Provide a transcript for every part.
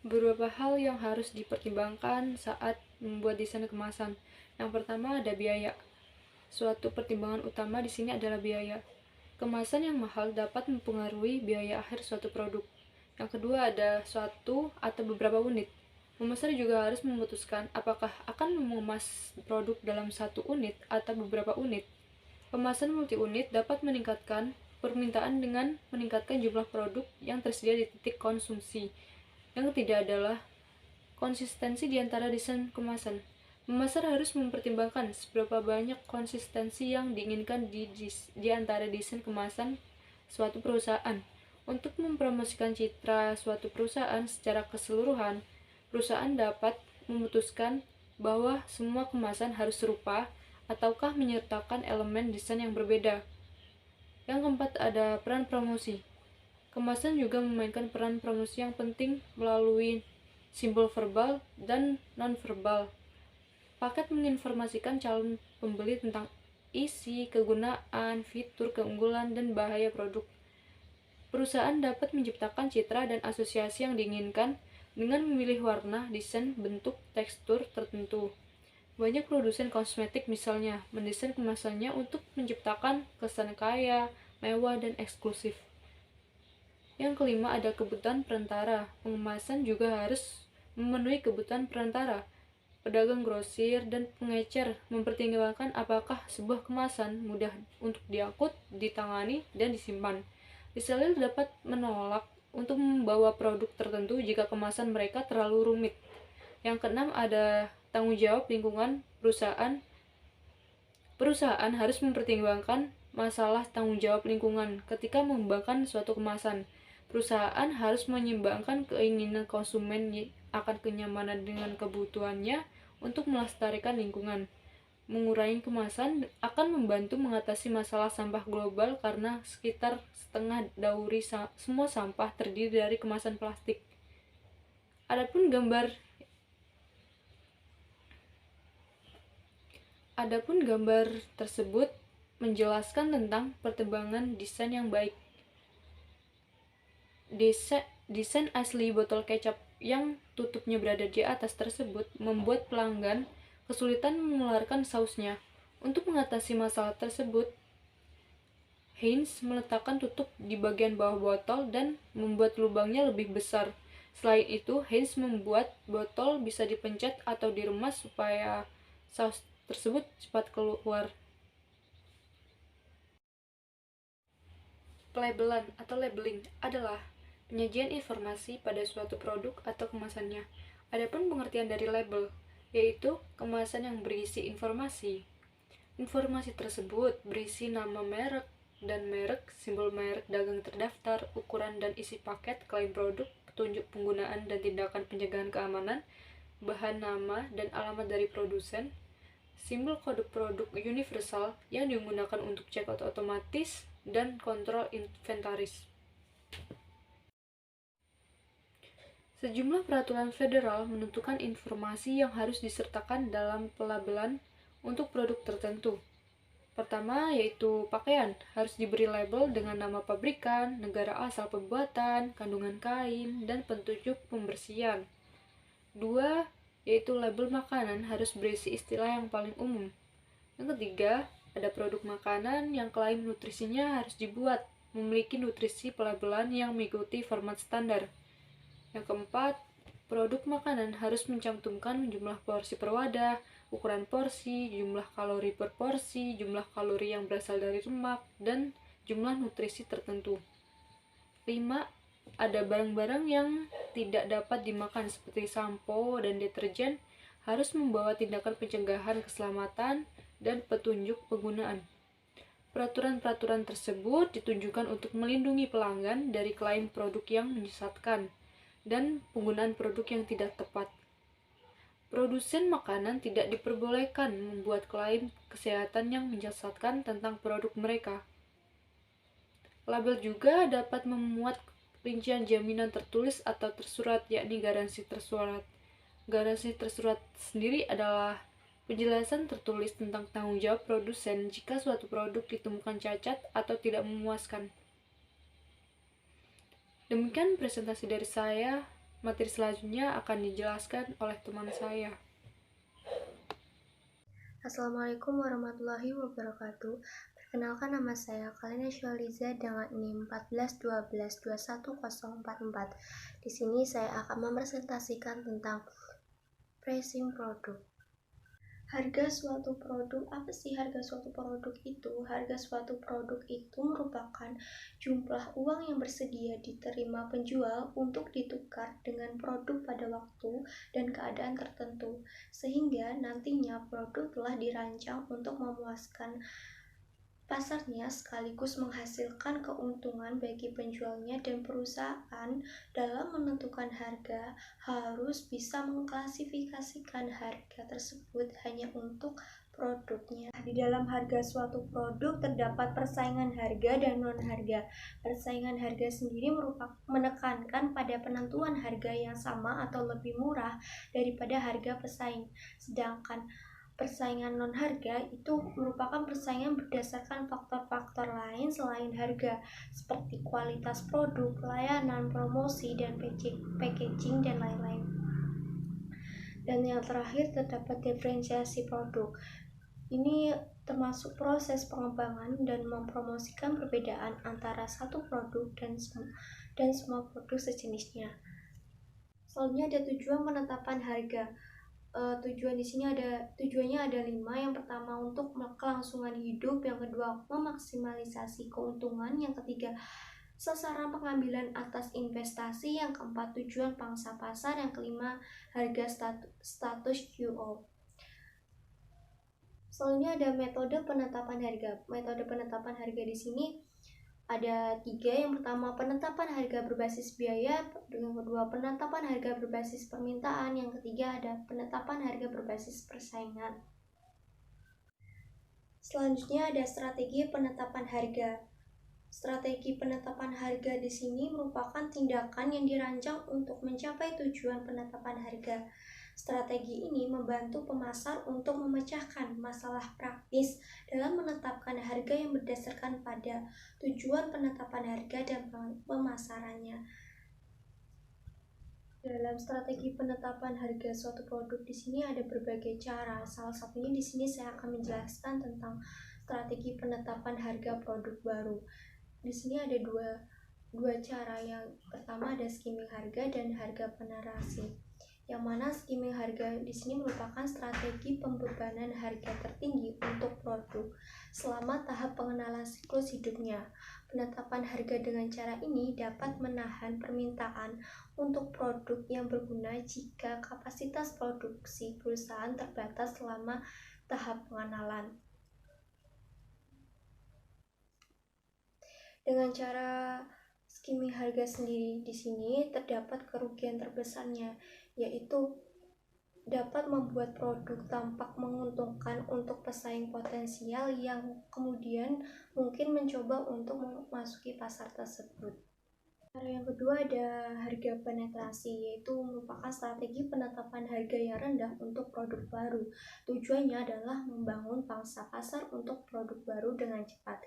Beberapa hal yang harus dipertimbangkan saat membuat desain kemasan. Yang pertama ada biaya. Suatu pertimbangan utama di sini adalah biaya. Kemasan yang mahal dapat mempengaruhi biaya akhir suatu produk. Yang kedua ada suatu atau beberapa unit. Pemesan juga harus memutuskan apakah akan mengemas produk dalam satu unit atau beberapa unit. Kemasan multi-unit dapat meningkatkan permintaan dengan meningkatkan jumlah produk yang tersedia di titik konsumsi. Yang ketiga adalah konsistensi di antara desain kemasan. Pemasar harus mempertimbangkan seberapa banyak konsistensi yang diinginkan di antara desain kemasan suatu perusahaan. Untuk mempromosikan citra suatu perusahaan secara keseluruhan, perusahaan dapat memutuskan bahwa semua kemasan harus serupa ataukah menyertakan elemen desain yang berbeda. Yang keempat ada peran promosi. Kemasan juga memainkan peran promosi yang penting melalui simbol verbal dan non-verbal. Paket menginformasikan calon pembeli tentang isi, kegunaan, fitur, keunggulan, dan bahaya produk. Perusahaan dapat menciptakan citra dan asosiasi yang diinginkan dengan memilih warna, desain, bentuk, tekstur tertentu. Banyak produsen kosmetik misalnya mendesain kemasannya untuk menciptakan kesan kaya, mewah, dan eksklusif. Yang kelima ada kebutuhan perantara. Pengemasan juga harus memenuhi kebutuhan perantara. Pedagang grosir dan pengecer mempertimbangkan apakah sebuah kemasan mudah untuk diangkut, ditangani, dan disimpan. Reseller dapat menolak untuk membawa produk tertentu jika kemasan mereka terlalu rumit. Yang keenam ada tanggung jawab lingkungan perusahaan. Perusahaan harus mempertimbangkan masalah tanggung jawab lingkungan ketika mengembangkan suatu kemasan. Perusahaan harus menyeimbangkan keinginan konsumen akan kenyamanan dengan kebutuhannya untuk melestarikan lingkungan. Mengurangi kemasan akan membantu mengatasi masalah sampah global karena sekitar setengah dari semua sampah terdiri dari kemasan plastik. Adapun gambar tersebut menjelaskan tentang pertimbangan desain yang baik. Desain asli botol kecap yang tutupnya berada di atas tersebut membuat pelanggan kesulitan mengeluarkan sausnya. Untuk mengatasi masalah tersebut, Heinz meletakkan tutup di bagian bawah botol dan membuat lubangnya lebih besar. Selain itu, Heinz membuat botol bisa dipencet atau diremas supaya saus tersebut cepat keluar. Pelabelan atau labeling adalah penyajian informasi pada suatu produk atau kemasannya. Adapun pengertian dari label, yaitu kemasan yang berisi informasi. Informasi tersebut berisi nama merek dan merek, simbol merek dagang terdaftar, ukuran dan isi paket, klaim produk, petunjuk penggunaan dan tindakan penjagaan keamanan, bahan nama dan alamat dari produsen, simbol kode produk universal yang digunakan untuk checkout otomatis, dan kontrol inventaris. Sejumlah peraturan federal menentukan informasi yang harus disertakan dalam pelabelan untuk produk tertentu. Pertama, yaitu pakaian, harus diberi label dengan nama pabrikan, negara asal pembuatan, kandungan kain, dan petunjuk pembersihan. Dua, yaitu label makanan harus berisi istilah yang paling umum. Yang ketiga, ada produk makanan yang klaim nutrisinya harus dibuat, memiliki nutrisi pelabelan yang mengikuti format standar. Yang keempat, produk makanan harus mencantumkan jumlah porsi per wadah, ukuran porsi, jumlah kalori per porsi, jumlah kalori yang berasal dari lemak, dan jumlah nutrisi tertentu. 5. Ada barang-barang yang tidak dapat dimakan seperti sampo dan deterjen harus membawa tindakan pencegahan keselamatan dan petunjuk penggunaan. Peraturan-peraturan tersebut ditujukan untuk melindungi pelanggan dari klaim produk yang menyesatkan dan penggunaan produk yang tidak tepat. Produsen makanan tidak diperbolehkan membuat klaim kesehatan yang menyesatkan tentang produk mereka. Label juga dapat memuat rincian jaminan tertulis atau tersurat, yakni garansi tersurat. Garansi tersurat sendiri adalah penjelasan tertulis tentang tanggung jawab produsen jika suatu produk ditemukan cacat atau tidak memuaskan. Demikian presentasi dari saya. Materi selanjutnya akan dijelaskan oleh teman saya. Assalamualaikum warahmatullahi wabarakatuh. Perkenalkan, nama saya Kalina Syualiza dengan NIM 1412210044. Di sini saya akan mempresentasikan tentang pricing produk. Harga suatu produk, apa sih harga suatu produk itu? Harga suatu produk itu merupakan jumlah uang yang bersedia diterima penjual untuk ditukar dengan produk pada waktu dan keadaan tertentu, sehingga nantinya produk telah dirancang untuk memuaskan pasarnya sekaligus menghasilkan keuntungan bagi penjualnya, dan perusahaan dalam menentukan harga harus bisa mengklasifikasikan harga tersebut hanya untuk produknya. Di dalam harga suatu produk terdapat persaingan harga dan non-harga. Persaingan harga sendiri menekankan pada penentuan harga yang sama atau lebih murah daripada harga pesaing. Sedangkan persaingan non-harga itu merupakan persaingan berdasarkan faktor-faktor lain selain harga, seperti kualitas produk, layanan, promosi, dan packaging, dan lain-lain. Dan yang terakhir terdapat diferensiasi produk. Ini termasuk proses pengembangan dan mempromosikan perbedaan antara satu produk dan semua produk sejenisnya. Selanjutnya ada tujuan penetapan harga. Tujuan di sini tujuannya ada 5. Yang pertama untuk kelangsungan hidup, yang kedua memaksimalisasi keuntungan, yang ketiga sasaran pengambilan atas investasi, yang keempat tujuan pangsa pasar, yang kelima harga status QO. Selanjutnya ada metode penetapan harga. Metode penetapan harga di sini ada 3. Yang pertama penetapan harga berbasis biaya, yang kedua penetapan harga berbasis permintaan, yang ketiga ada penetapan harga berbasis persaingan. Selanjutnya ada strategi penetapan harga. Strategi penetapan harga di sini merupakan tindakan yang dirancang untuk mencapai tujuan penetapan harga. Strategi ini membantu pemasar untuk memecahkan masalah praktis dalam menetapkan harga yang berdasarkan pada tujuan penetapan harga dan pemasarannya. Dalam strategi penetapan harga suatu produk di sini ada berbagai cara. Salah satunya di sini saya akan menjelaskan tentang strategi penetapan harga produk baru. Di sini ada dua cara. Yang pertama ada skimming harga dan harga penetrasi. Yang mana skimming harga di sini merupakan strategi pembebanan harga tertinggi untuk produk selama tahap pengenalan siklus hidupnya. Penetapan harga dengan cara ini dapat menahan permintaan untuk produk yang berguna jika kapasitas produksi perusahaan terbatas selama tahap pengenalan. Dengan cara skimming harga sendiri di sini terdapat kerugian terbesarnya, yaitu dapat membuat produk tampak menguntungkan untuk pesaing potensial yang kemudian mungkin mencoba untuk memasuki pasar tersebut. Cara yang kedua ada harga penetrasi, yaitu merupakan strategi penetapan harga yang rendah untuk produk baru. Tujuannya adalah membangun pangsa pasar untuk produk baru dengan cepat.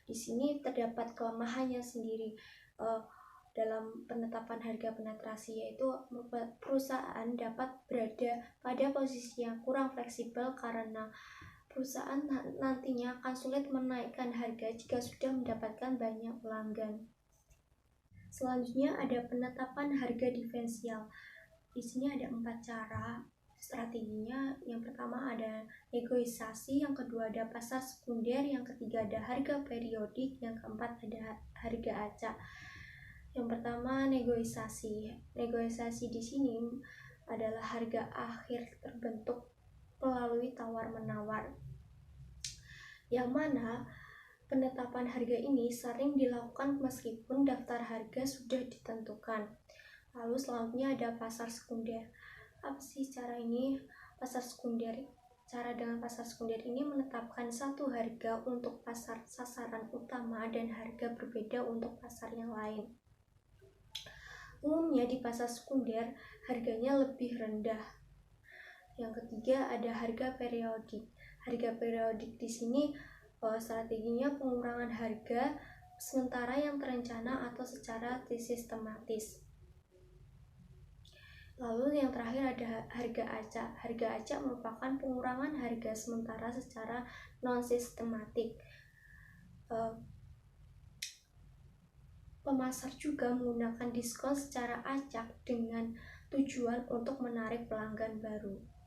Di sini terdapat kelemahannya sendiri dalam penetapan harga penetrasi, yaitu perusahaan dapat berada pada posisi yang kurang fleksibel karena perusahaan nantinya akan sulit menaikkan harga jika sudah mendapatkan banyak pelanggan. Selanjutnya ada penetapan harga diferensial. Di sini ada 4 cara strateginya. Yang pertama ada negosiasi, yang kedua ada pasar sekunder, yang ketiga ada harga periodik, yang keempat ada harga acak. Yang pertama negosiasi. Negosiasi di sini adalah harga akhir terbentuk melalui tawar-menawar, yang mana penetapan harga ini sering dilakukan meskipun daftar harga sudah ditentukan. Lalu selanjutnya ada pasar sekunder. Apa sih cara ini? Pasar sekunder. Cara dengan pasar sekunder ini menetapkan satu harga untuk pasar sasaran utama dan harga berbeda untuk pasar yang lain. Umumnya di pasar sekunder harganya lebih rendah. Yang ketiga ada harga periodik. Harga periodik di sini strateginya pengurangan harga sementara yang terencana atau secara sistematis. Lalu yang terakhir ada harga acak. Harga acak merupakan pengurangan harga sementara secara non-sistematik. Pemasar juga menggunakan diskon secara acak dengan tujuan untuk menarik pelanggan baru.